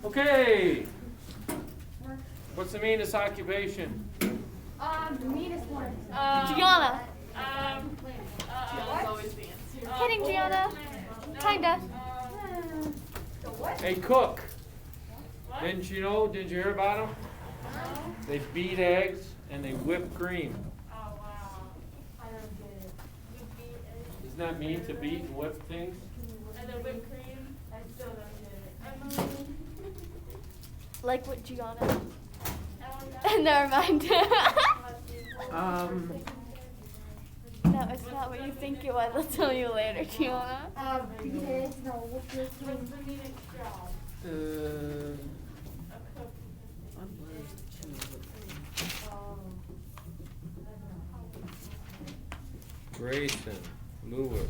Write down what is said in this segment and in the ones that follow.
Okay. What's the meanest occupation? The meanest one. Gianna. That's always the answer. Kidding, Gianna. Kinda. A cook. Didn't you know? Did you hear about them? No. They beat eggs and they whip cream. Oh, wow. I don't get it. Isn't that mean to beat and whip things? And then whipped cream? I still don't get it. Like what Gianna? I Never mind. Um. No, it's not what you think it was. I'll tell you later, Gianna. Because, no, what's the meanest job? Grayson, Lewis.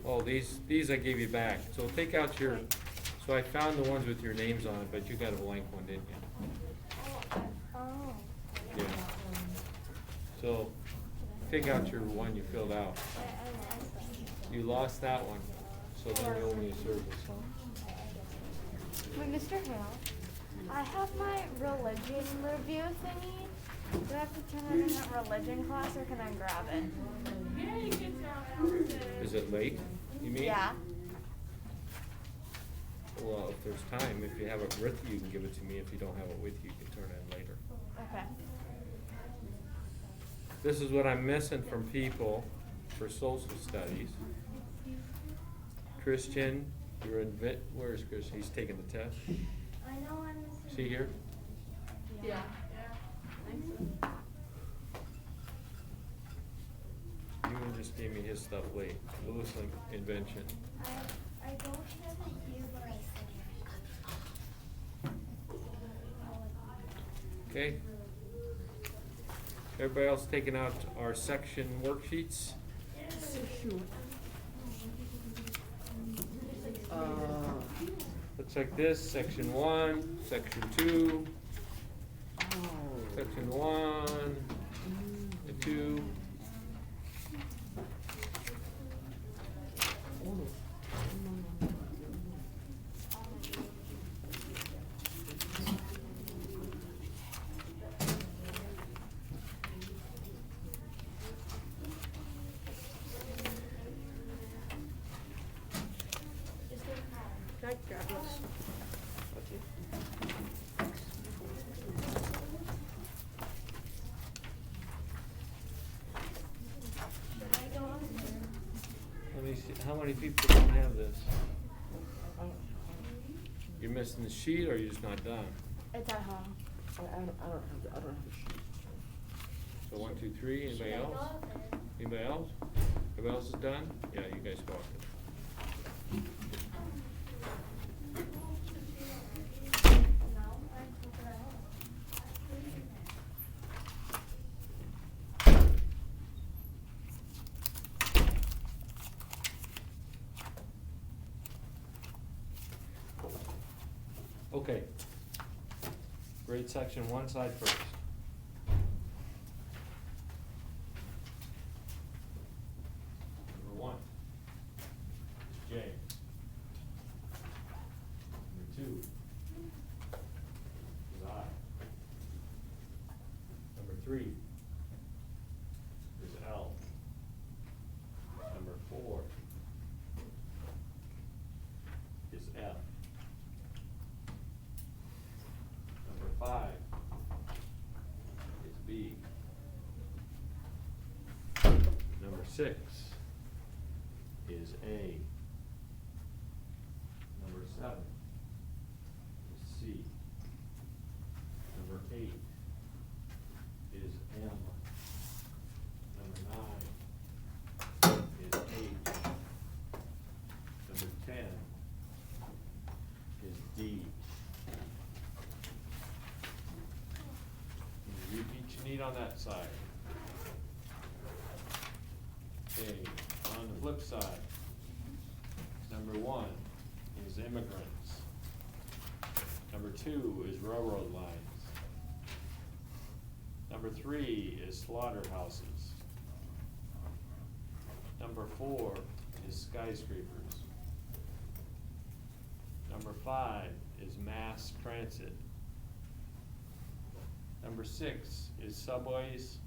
Oh, these I gave you back. So take out your. So I found the ones with your names on it, but you got a blank one, didn't you? Oh. Yeah. So take out your one you filled out. You lost that one, so then you owe me a service. Wait, Mr. Hale, I have my religion review thingy. Do I have to turn it in at religion class or can I grab it? Yeah, you can tell me. Is it late, you mean? Yeah. Well, if there's time, if you have it with you, you can give it to me. If you don't have it with you, you can turn it in later. Okay. This is what I'm missing from people for social studies. Christian, you're in where is Christian? He's taking the test. I know I'm Is he here? Yeah. You just gave me his stuff late. Lewis invention. I don't have it here, but I Okay. Everybody else taking out our section worksheets? Looks like this, section 1, section 2, section 1, and 2. Can I grab this? Let me see, how many people don't have this? You're missing the sheet or you're just not done? It's at home. I don't have a sheet. So 1, 2, 3, anybody else? Anybody else? Everybody else is done? Yeah, you guys go off. Okay. Grade section 1 side first. Number 1 is J. Number 2 is I. Number 3 is L. Number 4 is F. Number 5 is B. Number 6 is A. Number 7 is C. Number 8 is M. Number 9 is H. Number 10 is D. You repeat you need on that side. Okay, on the flip side, number 1 is immigrants. Number 2 is railroad lines. Number 3 is slaughterhouses. Number 4 is skyscrapers. Number 5 is mass transit. Number 6 is subways.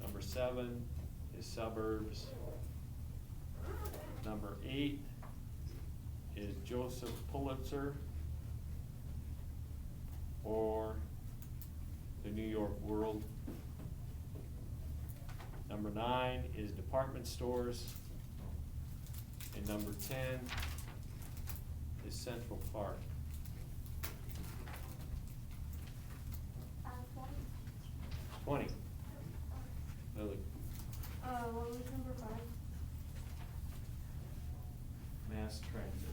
Number 7 is suburbs. Number 8 is Joseph Pulitzer or the New York World. Number 9 is department stores. And number 10 is Central Park. 20. Lily. What was number 5? Mass transit.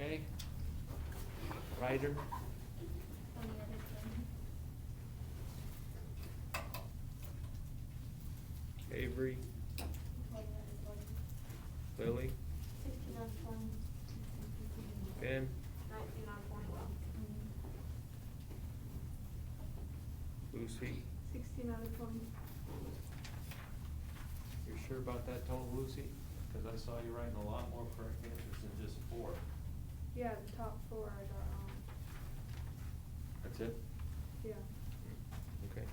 Okay. Ryder. Avery. Lily. 16 on 20. Ben. 19 on 21. Lucy. 16 out of 20. You're sure about that total, Lucy? Because I saw you writing a lot more correct answers than just 4. Yeah, the top 4 I got wrong. That's it? Yeah. Okay.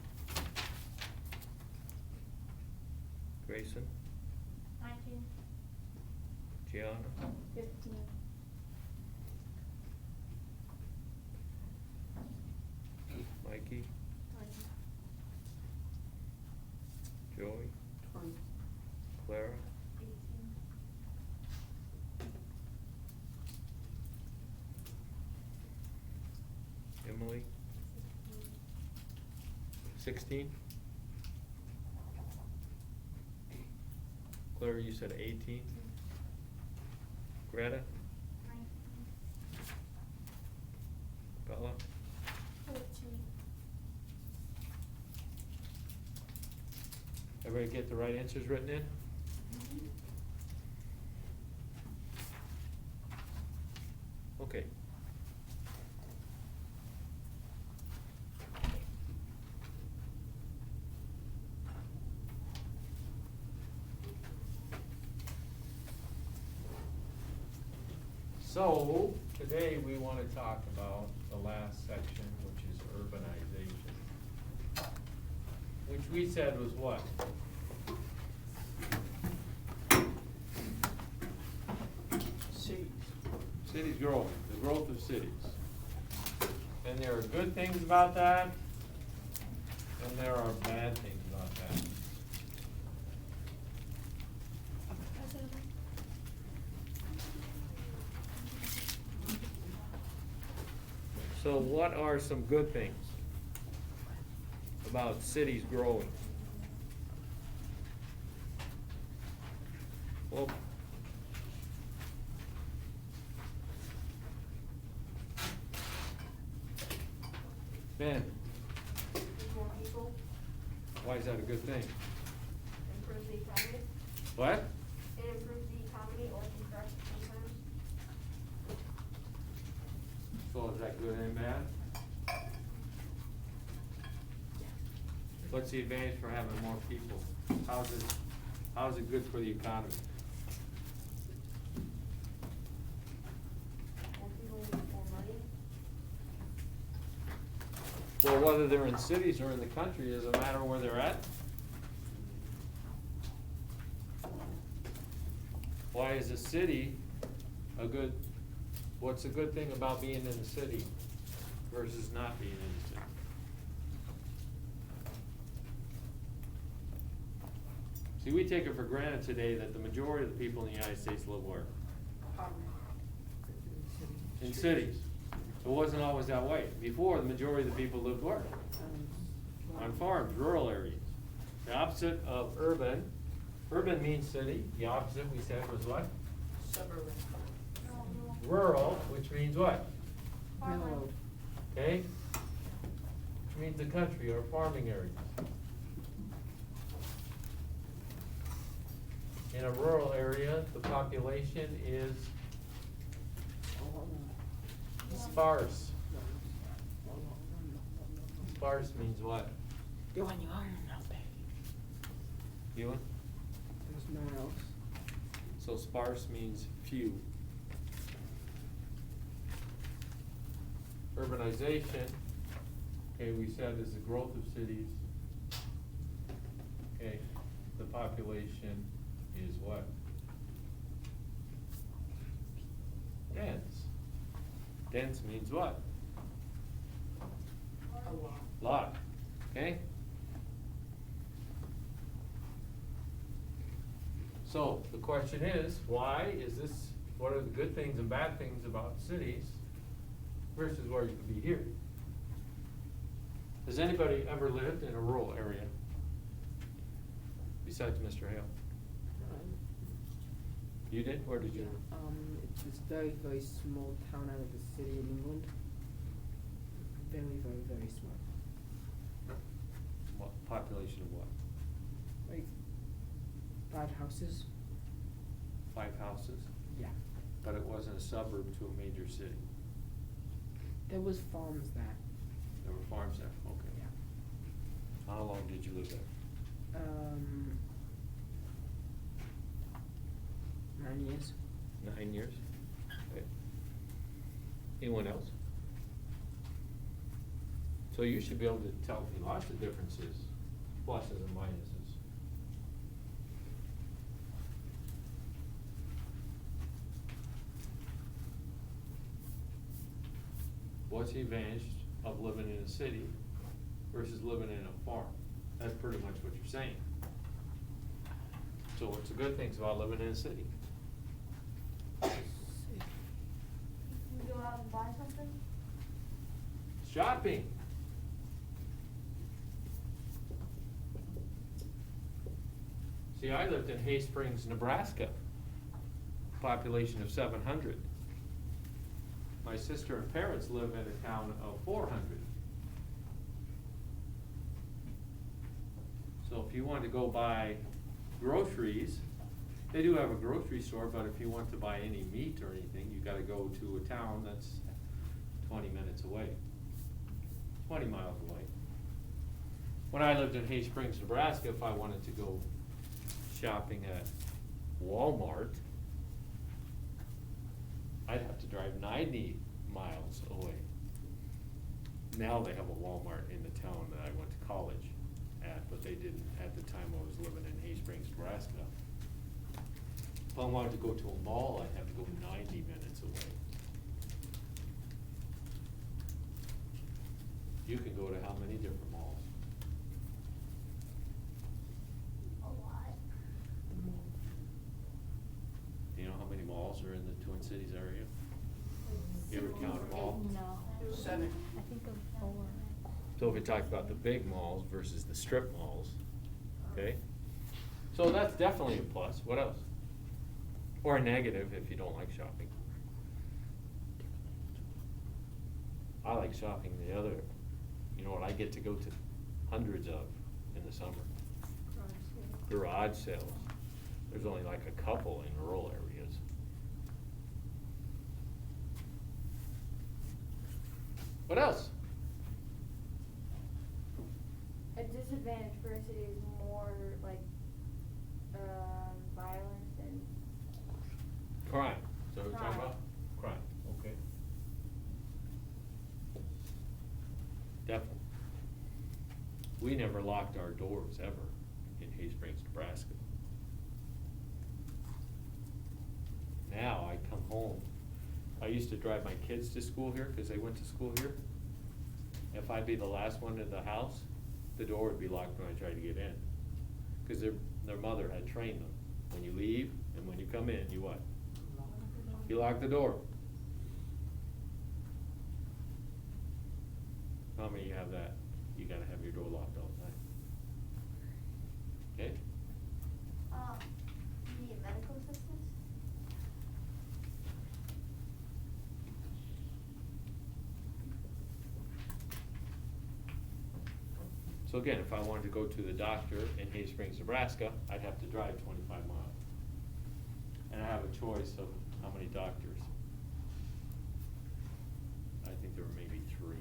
Grayson. 19. Gianna. 15. Mikey. 20. Joey. 20. Clara. 18. Emily. 16. Clara, you said 18. Greta. 19. Bella. 14. Everybody get the right answers written in? Okay. So, today we want to talk about the last section, which is urbanization. Which we said was what? Cities. Cities growing, the growth of cities. And there are good things about that, and there are bad things about that. So what are some good things about cities growing? Well, Ben, There's more people. why is that a good thing? Improves the economy. What? It improves the economy or contracts sometimes. So is that good and bad? What's the advantage for having more people? How's it good for the economy? More people need more money. Well, whether they're in cities or in the country, does it matter where they're at? Why is a city what's a good thing about being in the city versus not being in the city? See, we take it for granted today that the majority of the people in the United States live where? In cities. It wasn't always that way. Before, the majority of the people lived where? On farms, rural areas. The opposite of urban. Urban means city. The opposite we said was what? Suburban. Rural, which means what? Railroad. Okay? Which means the country or farming areas. In a rural area, the population is sparse. Sparse means what? There's Ewan? no one else. So sparse means few. Urbanization, okay, we said is the growth of cities. Okay, the population is what? Dense. Dense means what? A lot. Lot, okay? So the question is, why is this, what are the good things and bad things about cities versus where you could be here? Has anybody ever lived in a rural area besides Mr. Hale? You did? Where did you? It's this very, very small town out of the city in England. Very, very, very small. What, population of what? Like 5 houses. 5 houses? Yeah. But it wasn't a suburb to a major city. There was farms there. There were farms there, okay. Yeah. How long did you live there? 9 years. 9 years? Okay. Anyone else? So you should be able to tell me lots of differences, pluses and minuses. What's the advantage of living in a city versus living in a farm? That's pretty much what you're saying. So what's the good things about living in a city? You can go out and buy something? Shopping. See, I lived in Hay Springs, Nebraska, population of 700. My sister and parents live in a town of 400. So if you want to go buy groceries, they do have a grocery store, but if you want to buy any meat or anything, you gotta go to a town that's 20 minutes away, 20 miles away. When I lived in Hay Springs, Nebraska, if I wanted to go shopping at Walmart, I'd have to drive 90 miles away. Now they have a Walmart in the town that I went to college at, but they didn't at the time I was living in Hay Springs, Nebraska. If I wanted to go to a mall, I'd have to go 90 minutes away. You can go to how many different malls? A lot. Do you know how many malls are in the Twin Cities area? You ever count them all? No. 7. I think of 4. So if we talk about the big malls versus the strip malls, okay? So that's definitely a plus. What else? Or a negative if you don't like shopping. I like shopping the other, you know what I get to go to hundreds of in the summer. Garage sales. There's only like a couple in rural areas. What else? A disadvantage for a city is more like, violence and. Crime. So we're talking Crime. about crime, okay. Definitely. We never locked our doors ever in Hay Springs, Nebraska. Now I come home. I used to drive my kids to school here because they went to school here. If I'd be the last one in the house, the door would be locked when I tried to get in. Because their mother had trained them. When you leave and when you come in, you what? You lock the door. How many you have that? You gotta have your door locked all the time. So again, if I wanted to go to the doctor in Hay Springs, Nebraska, I'd have to drive 25 miles. And I have a choice of how many doctors. I think there were maybe 3.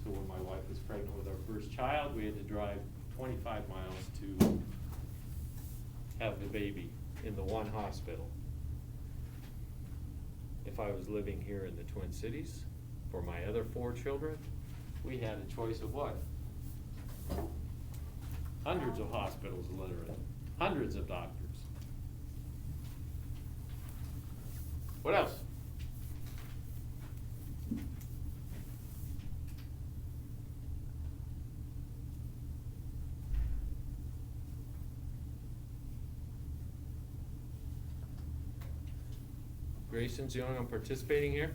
So when my wife was pregnant with our first child, we had to drive 25 miles to have the baby in the one hospital. If I was living here in the Twin Cities, for my other 4 children, we had a choice of what? Hundreds of hospitals, literally. Hundreds of doctors. What else? Grayson's the only one participating here?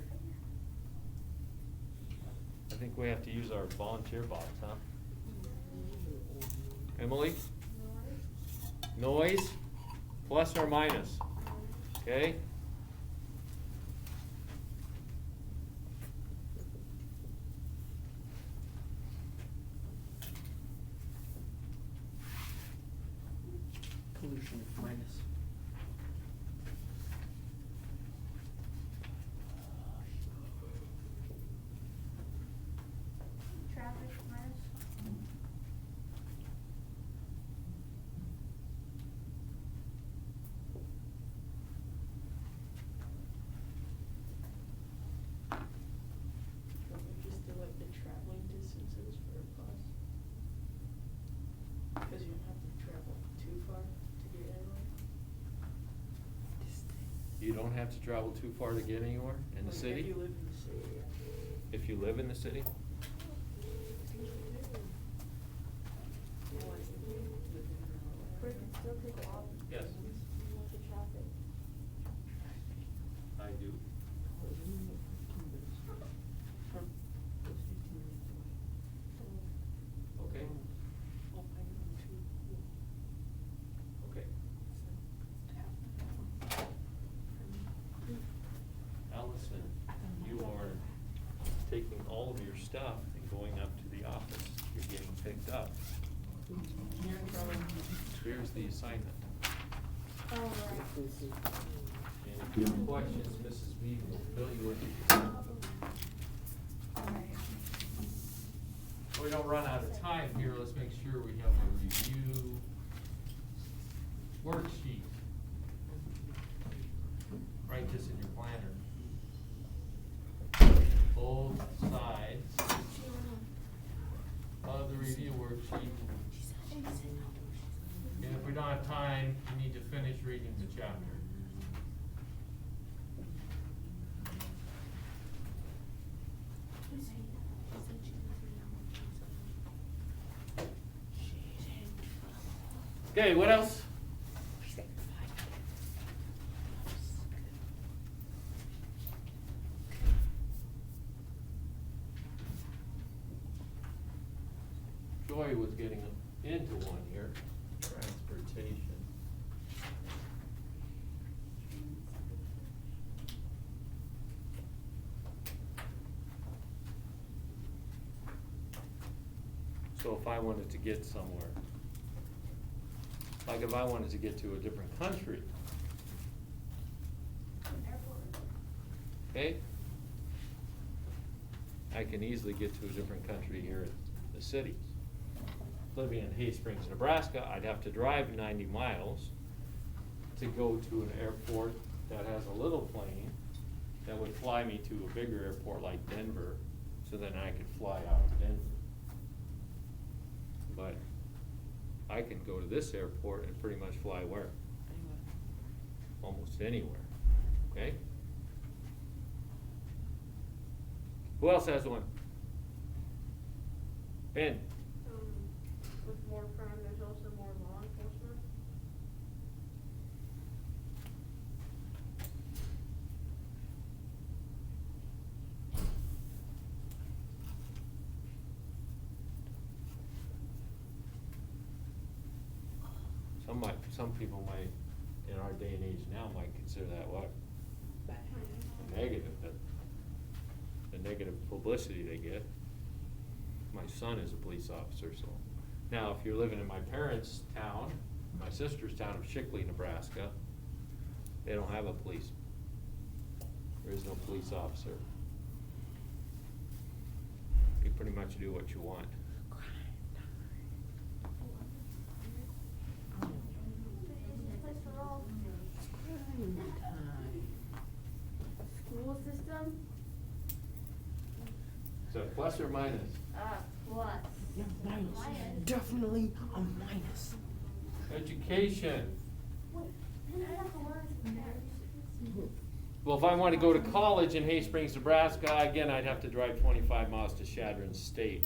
I think we have to use our volunteer box, huh? Emily? Noise, plus or minus, okay? Pollution minus. Traffic minus. Don't we just do like the traveling distances for a bus? Cause you don't have to travel too far to get anywhere. You don't have to travel too far to get anywhere in the Like, city? If you live in the city, yeah. If you live in the city? Yeah, like if you live in rural But it area. can still take a while. Yes. With the traffic. I do. Okay, okay. Allison, you are taking all of your stuff and going up to the office. You're getting picked up. Here's the assignment. Oh, right. And if you have questions, Mrs. B will fill you in. Alright. So we don't run out of time here, let's make sure we have a review worksheet. Write this in your planner. Both sides of the review worksheet. And if we don't have time, you need to finish reading the chapter. Okay, what else? Joy was getting into one here, transportation. So if I wanted to get somewhere, like if I wanted to get to a different country, okay? I can easily get to a different country here in the city. Living in Hay Springs, Nebraska, I'd have to drive 90 miles to go to an airport that has a little plane that would fly me to a bigger airport like Denver, so then I could fly out of Denver. But I can go to this airport and pretty much fly where? Almost anywhere, okay? Who else has one? Ben? With more crime, there's also more law enforcement. Some people might, in our day and age now, might consider that what? A negative, that the negative publicity they get. my son is a police officer, so. Now, if you're living in my parents' town, my sister's town of Shickley, Nebraska, they don't have a police. There is no police officer. You pretty much do what you want. School system? So plus or minus? Plus. Yeah, minus. Definitely a minus. Education. Well, if I want to go to college in Hay Springs, Nebraska, again, I'd have to drive 25 miles to Chadron State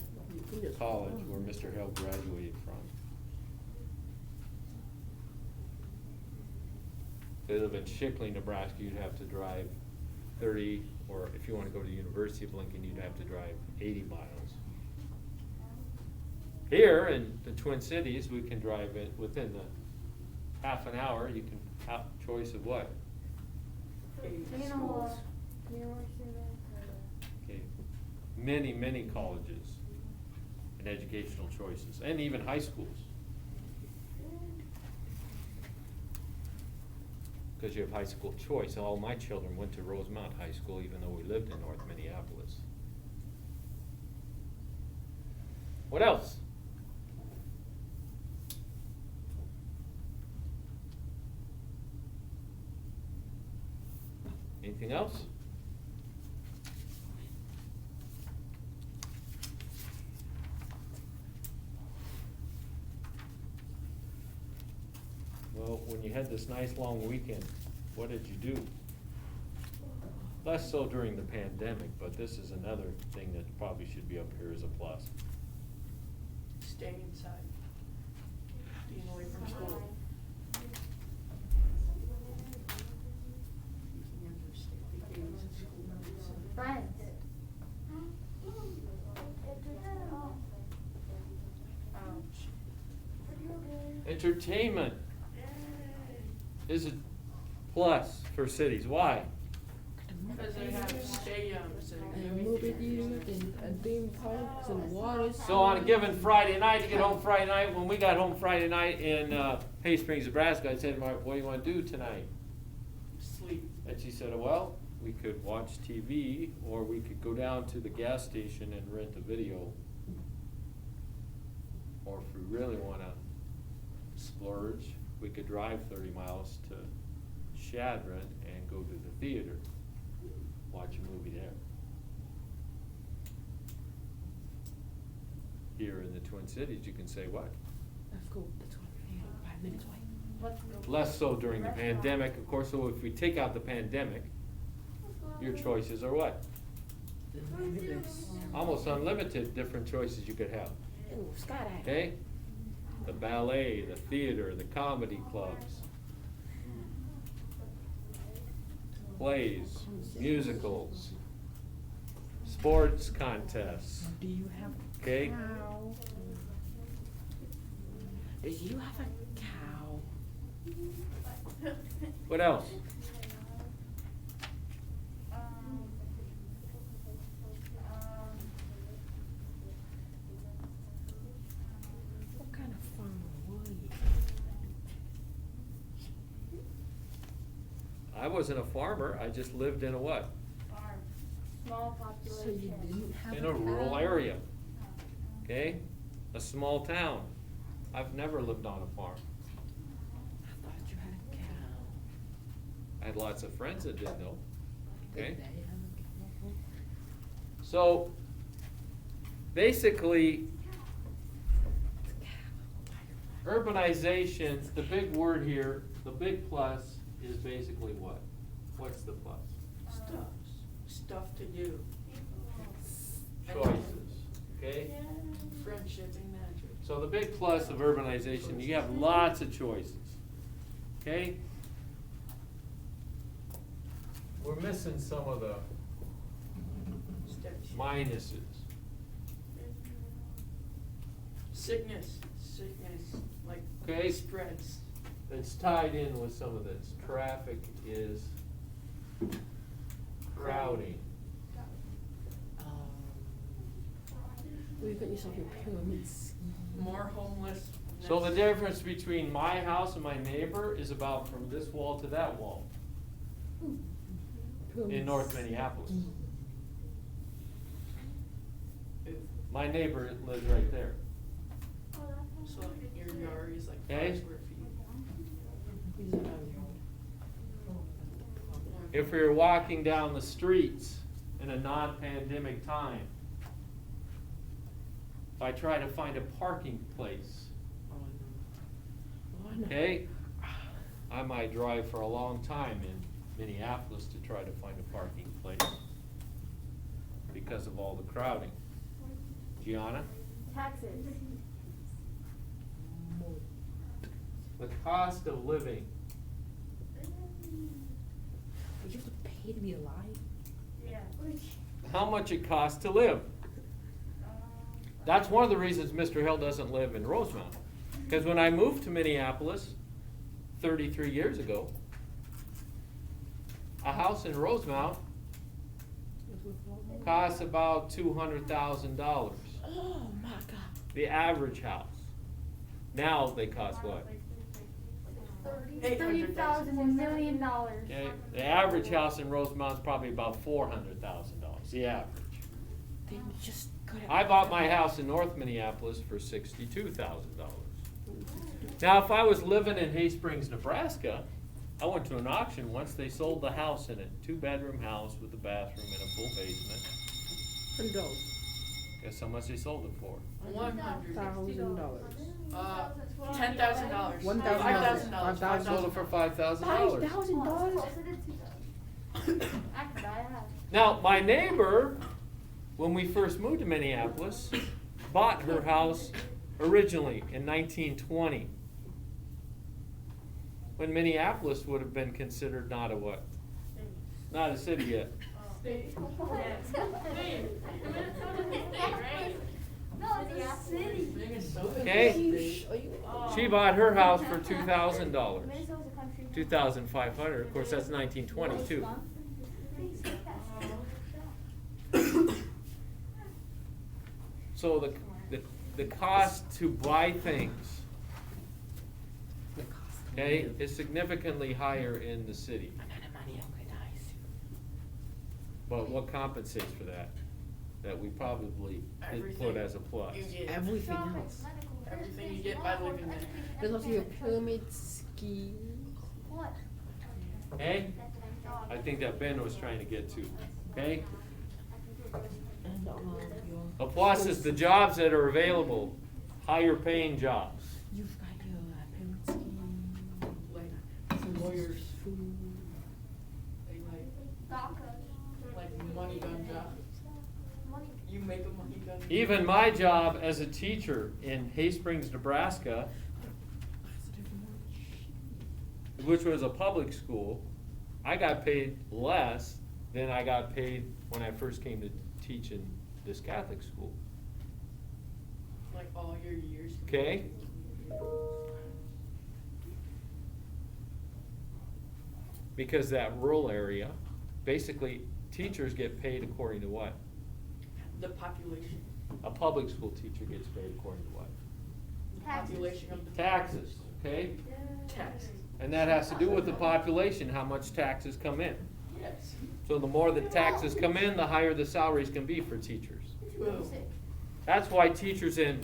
College, where Mr. Hill graduated from. If you live in Shickley, Nebraska, you'd have to drive 30, or if you want to go to the University of Lincoln, you'd have to drive 80 miles. Here in the Twin Cities, we can drive it within the half an hour. You can have choice of what? Schools. Okay, many colleges and educational choices, and even high schools. Because you have high school choice. All my children went to Rosemount High School, even though we lived in North Minneapolis. What else? Anything else? Well, when you had this nice long weekend, what did you do? Less so during the pandemic, but this is another thing that probably should be up here as a plus. Staying inside. Staying away from school. You can never stay weekends in school. Friends. Entertainment is a plus for cities. Why? Because they have stadiums And movie theaters and theme parks and water. So on a given Friday night, you get home Friday night, when we got home Friday night in Hay Springs, Nebraska, I said, "Mark, what do you want to do tonight?" sleep. And she said, "Well, we could watch TV, or we could go down to the gas station and rent a video. Or if we really want to splurge, we could drive 30 miles to Chadron and go to the theater, watch a movie there." Here in the Twin Cities, you can say what? That's cool. That's cool. Yeah, 5 minutes away. Less so during the pandemic, of course. So if we take out the pandemic, your choices are what? Almost unlimited different choices you could have. Ooh, skydiving. Okay? The ballet, the theater, the comedy clubs, plays, musicals, sports contests. Do you have a Okay. cow? Do you have a cow? What else? What kind of farmer were you? I wasn't a farmer. I just lived in a what? Farm. Small So you population. didn't have In a rural cow? area. Okay? A small town. I've never lived on a farm. I thought you had a cow. I had lots of friends that did though. Okay? Did they have a cow? So, basically, urbanization, the big word here, the big plus is basically what? What's the plus? Stuff to do. Choices, okay? Friendship and magic. So the big plus of urbanization, you have lots of choices, okay? We're missing some of the Steps. minuses. Sickness, like Okay. spreads. It's tied in with some of this. Traffic is crowding. Well, you got yourself your pyramid scheme. More homeless. So the difference between my house and my neighbor is about from this wall to that wall in North Minneapolis. My neighbor lives right there. So your yard is like Okay. 5 square feet. He's around. If we were walking down the streets in a non-pandemic time, if I try to find a parking place, Oh no. Oh no. okay, I might drive for a long time in Minneapolis to try to find a parking place because of all the crowding. Gianna? Taxes. The cost of living. You have to pay to be alive? Yeah. How much it costs to live. That's one of the reasons Mr. Hill doesn't live in Rosemount. Because when I moved to Minneapolis 33 years ago, a house in Rosemount costs about $200,000. Oh my god. The average house. Now they cost what? $30,000 million. Okay, the average house in Rosemount is probably about $400,000. The average. Then you just gotta. I bought my house in North Minneapolis for $62,000. Now, if I was living in Hay Springs, Nebraska, I went to an auction once. They sold the house in it, 2-bedroom house with a bathroom and a full basement. $100,000. Guess how much they sold it for? $100,000. $10,000. $1,000. $5,000. I sold it for $5,000. $5,000. I could buy a house. Now, my neighbor, when we first moved to Minneapolis, bought her house originally in 1920. When Minneapolis would have been considered not a what? Not a city yet. No, it's a city. Okay? She bought her house for $2,000. Minnesota's a country. $2,500. Of course, that's 1922. So the cost to buy things, The cost of okay, living. is significantly higher in the city. But what compensates for that? That we probably did put as a plus. You get Everything else. everything you get by living there. There's also your pyramid scheme. What? Okay? I think that Ben was trying to get to. Okay? And your. A plus is the jobs that are available, higher paying jobs. You've got your pyramid scheme. Like lawyers, Food. they DACA. like money gun jobs. You make a money gun. Even my job as a teacher in Hay Springs, Nebraska, which was a public school, I got paid less than I got paid when I first came to teach in this Catholic school. Like all your years. Okay? Because that rural area, basically, teachers get paid according to what? The population. A public school teacher gets paid according to what? The population of the. Taxes, okay? Taxes. And that has to do with the population, how much taxes come in. Yes. So the more the taxes come in, the higher the salaries can be for teachers. Boom. That's why teachers in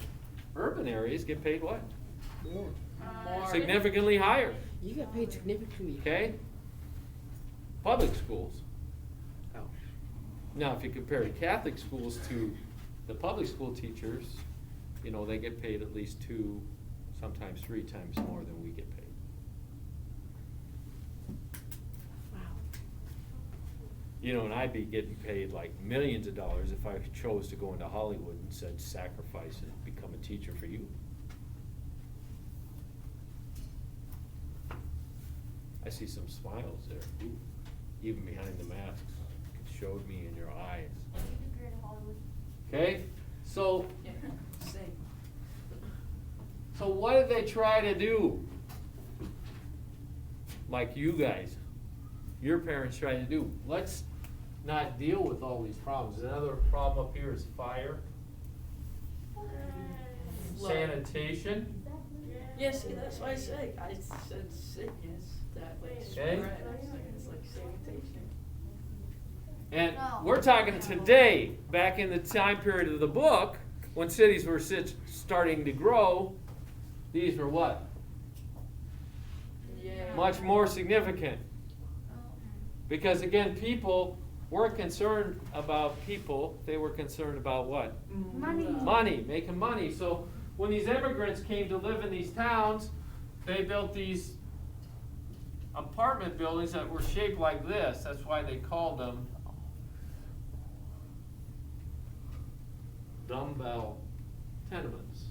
urban areas get paid what? More. More. Significantly higher, You get paid significantly. okay? Public schools. Oh. Now, if you compare the Catholic schools to the public school teachers, you know, they get paid at least 2, sometimes 3 times more than we get paid. Wow. You know, and I'd be getting paid like millions of dollars if I chose to go into Hollywood and said, sacrifice and become a teacher for you. I see some smiles there, ooh, even behind the masks. It showed me in your eyes. Okay, so Yeah. Same. So what did they try to do? Like you guys, your parents tried to do. Let's not deal with all these problems. Another problem up here is fire. Sanitation. Yeah, see, that's why I said sickness that like Okay. spreads. It's like sanitation. And we're talking today, back in the time period of the book, when cities were starting to grow, these were what? Yeah. Much more significant. Because again, people weren't concerned about people, they were concerned about what? Money. Money, making money. So when these immigrants came to live in these towns, they built these apartment buildings that were shaped like this. That's why they called them dumbbell tenements.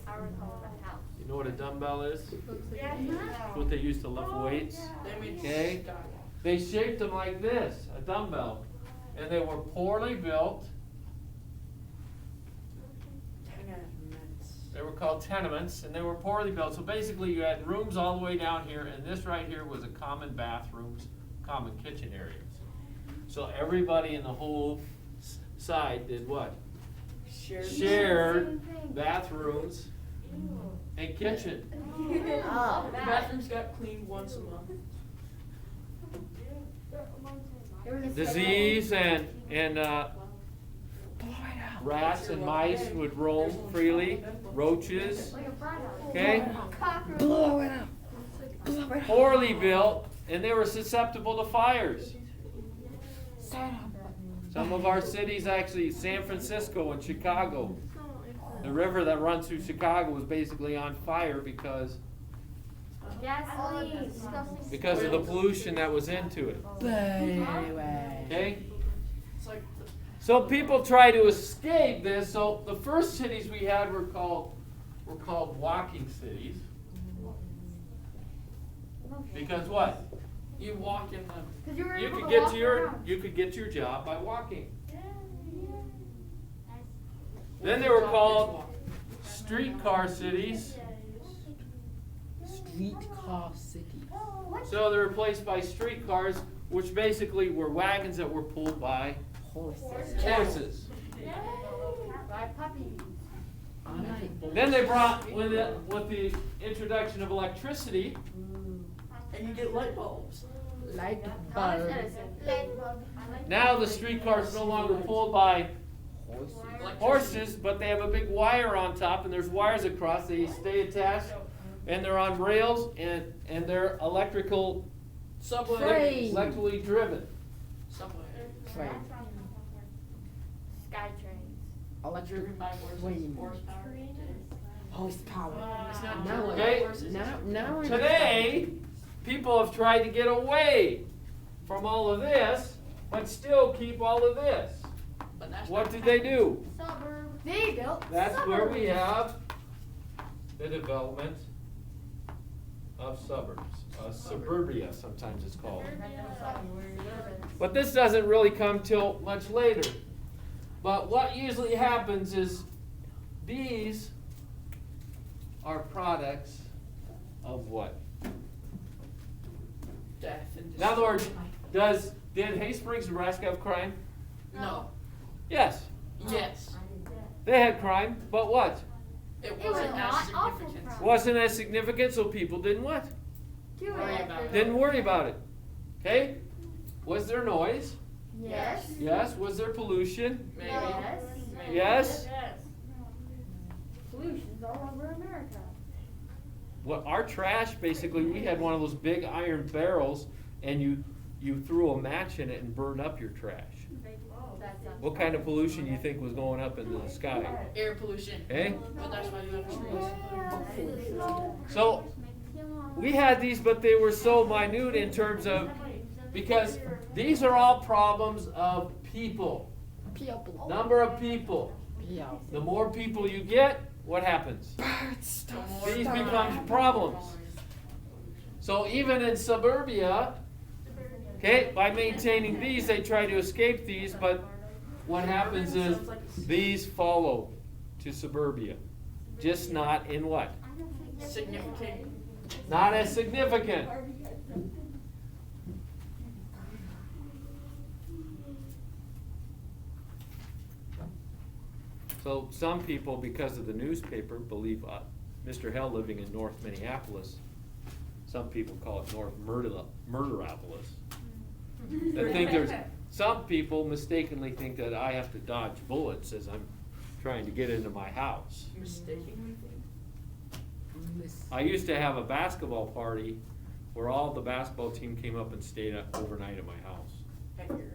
I would call it a house. You know what a dumbbell is? Yeah. It's what they used to lift weights. They made Okay. sky. They shaped them like this, a dumbbell. And they were poorly built. Tenements. They were called tenements, and they were poorly built. So basically, you had rooms all the way down here, and this right here was a common bathrooms, common kitchen areas. So everybody in the whole side did what? Shared bathrooms and kitchen. Oh. The bathrooms got cleaned once a month. Disease and rats and mice would roam freely, roaches, okay? Blow it up. Blow it up. Poorly built, and they were susceptible to fires. Some of our cities, actually, San Francisco and Chicago, the river that runs through Chicago was basically on fire because Gasoline. of the pollution that was into it. Anyway. Okay? It's like So people try to escape this. So the first cities we had were called walking cities. Because what? you walk in them. You could get to your job by walking. Then they were called streetcar cities. Streetcar cities. So they were replaced by streetcars, which basically were wagons that were pulled by horses. By puppies. Then they brought, with the introduction of electricity, And you get light bulbs. Light Thomas bulb. Edison. now the streetcars no longer pulled by Horses. horses, but they have a big wire on top, and there's wires across. They stay attached, and they're on rails, and they're Subway. electrically driven. Subway. Train. Sky trains. Electric Driven by horses. train. Horsepower. Horsepower. It's not Now driven by Okay. horses. Now we're Today, people have tried to get away from all of this, but still keep all of this. But that's What not did they do? Suburb. They built That's where we suburbs. have the development of suburbs. Suburbia, sometimes it's called. But this doesn't really come till much later. But what usually happens is these are products of what? death and In other words, did Hay Springs, Nebraska have crime? No. Yes, Yes. they had crime, but what? It was wasn't as not awful significant. crime. Wasn't as significant, so people didn't what? Do Worry it. about it. Didn't worry about it. Okay? Was there noise? Yes. Yes. Was there pollution? Maybe. Yes. Maybe. Yes. Pollution's all over America. What our trash basically, we had one of those big iron barrels, and you threw a match in it and burned up your trash. What kind of pollution you think was going up into the sky? Air pollution. Okay? But that's why you have trees. So we had these, but they were so minute in terms of, because these are all problems of people. People. Number of people. People. The more people you get, what happens? These become problems. So even in suburbia, okay, by maintaining these, they try to escape these, but what happens is these follow to suburbia. Just not in what? Significant. Not as significant. So some people, because of the newspaper, believe Mr. Hell living in North Minneapolis, some people call it North Murderopolis. I think there's, some people mistakenly think that I have to dodge bullets as I'm trying to get into my house. Mistakenly. I used to have a basketball party where all the basketball team came up and stayed up overnight at my house. At your house?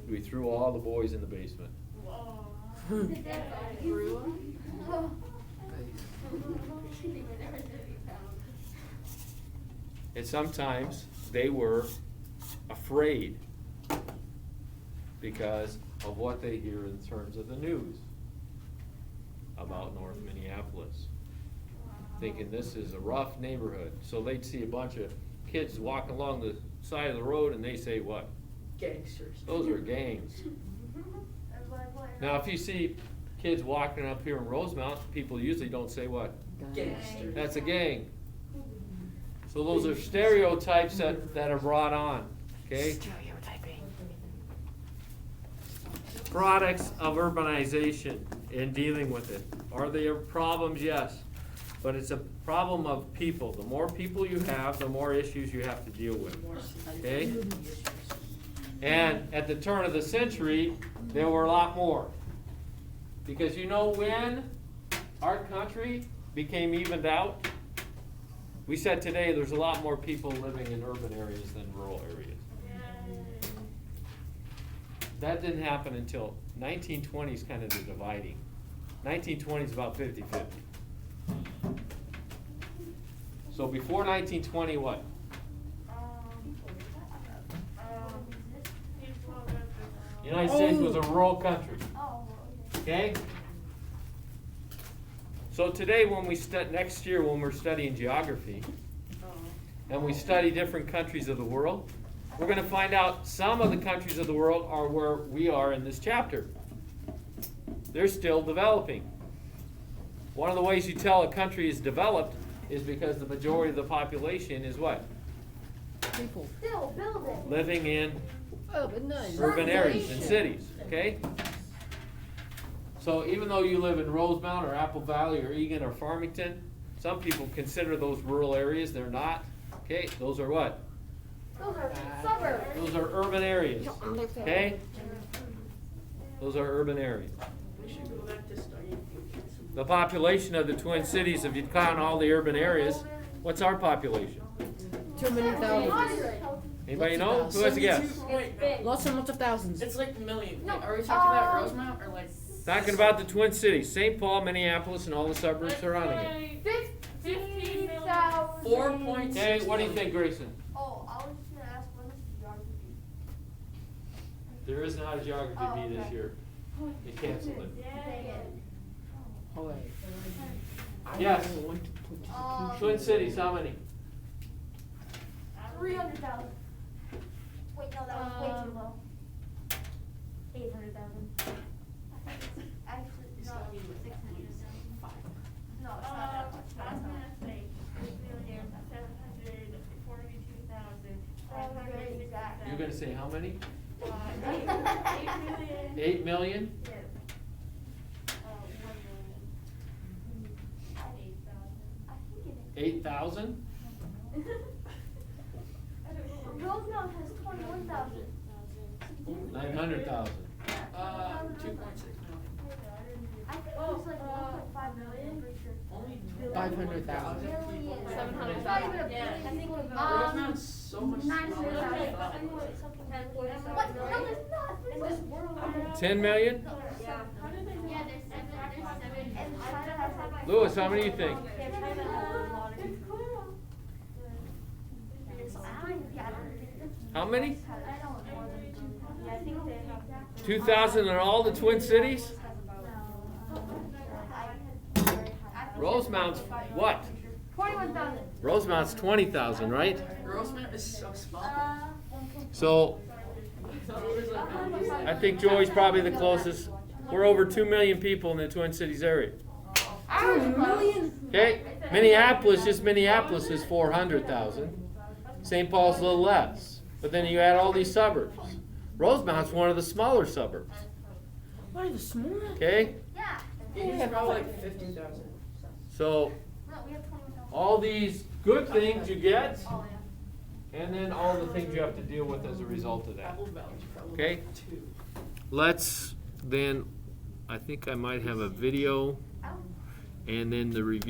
We threw all the boys in the basement. And sometimes they were afraid because of what they hear in terms of the news about North Minneapolis, thinking this is a rough neighborhood. So they'd see a bunch of kids walking along the side of the road and they say, what? Gangsters. Those are gangs. Now, if you see kids walking up here in Rosemount, people usually don't say what? Gangsters. That's a gang. So those are stereotypes that are brought on, okay? Stereotyping. Products of urbanization in dealing with it. Are there problems? Yes. But it's a problem of people. The more people you have, the more issues you have to deal with, okay? And at the turn of the century, there were a lot more. Because you know when our country became evened out? We said today there's a lot more people living in urban areas than rural areas. That didn't happen until 1920 is kind of the dividing. 1920 is about 50-50. So before 1920, what? The United States was a rural country. Okay? So today when we next year when we're studying geography, and we study different countries of the world, we're going to find out some of the countries of the world are where we are in this chapter. They're still developing. One of the ways you tell a country is developed is because the majority of the population is what? People. Still building. Living in Urbanization. urban areas and cities, okay? So even though you live in Rosemount or Apple Valley or Egan or Farmington, some people consider those rural areas. They're not. Okay, those are what? Those are suburbs. Those are urban areas. Okay? Those are urban areas. We should go back to studying. The population of the Twin Cities, if you count all the urban areas, what's our population? Too many thousands. Anybody know? Who has a guess? Wait, Lots and lots of thousands. it's like a million. No, Wait, are we talking about Rosemount or like? Talking about the Twin Cities, St. Paul, Minneapolis, and all the suburbs surrounding it. 15,000. 4.6. Okay, what do you think, Grayson? Oh, I was just gonna ask when is the geography? There is not a geography bee this year. They canceled it. Hold on. Yes. I want to put Twin Cities, how many? 300,000. Wait, no, that was way too low. 800,000. Actually, It's no, not even 600,000. 5. No, it's not that much. I was gonna say 8,742,566. You're gonna say how many? 8 million. 8 million? Yes. 1 million. 8,000. I think it is. 8,000? Rosemount has 21,000. 900,000. 2.6 million. I think it was like 1.5 million. I'm pretty sure. Only 500,000. Million. 700,000. Not even a Yeah, billion. I think it was Rosemountt's so much smaller. 900,000. What? What? No, there's not. In this world. 10 million? Yeah. How did they know? Yeah, there's 7. And China has Lewis, how many do you think? Yeah, China has a lot of people. So I don't think How many? I don't more than, yeah, I think they have. 2,000 in all the Twin Cities? Rosemount's what? 21,000. Rosemount's 20,000, right? Rosemount is so small. So I think Joey's probably the closest. We're over 2 million people in the Twin Cities area. 2 million? Okay? Minneapolis, just Minneapolis is 400,000. St. Paul's a little less. But then you add all these suburbs. Rosemount's one of the smaller suburbs, Why the small? okay? Yeah. It's about like 50,000. So, No, we have 21,000. all these good things you get, Oh, yeah. and then all the things you have to deal with as a result of that. Apple Valley's probably Okay. like 2. Let's then, I think I might have a video Oh. and then the review.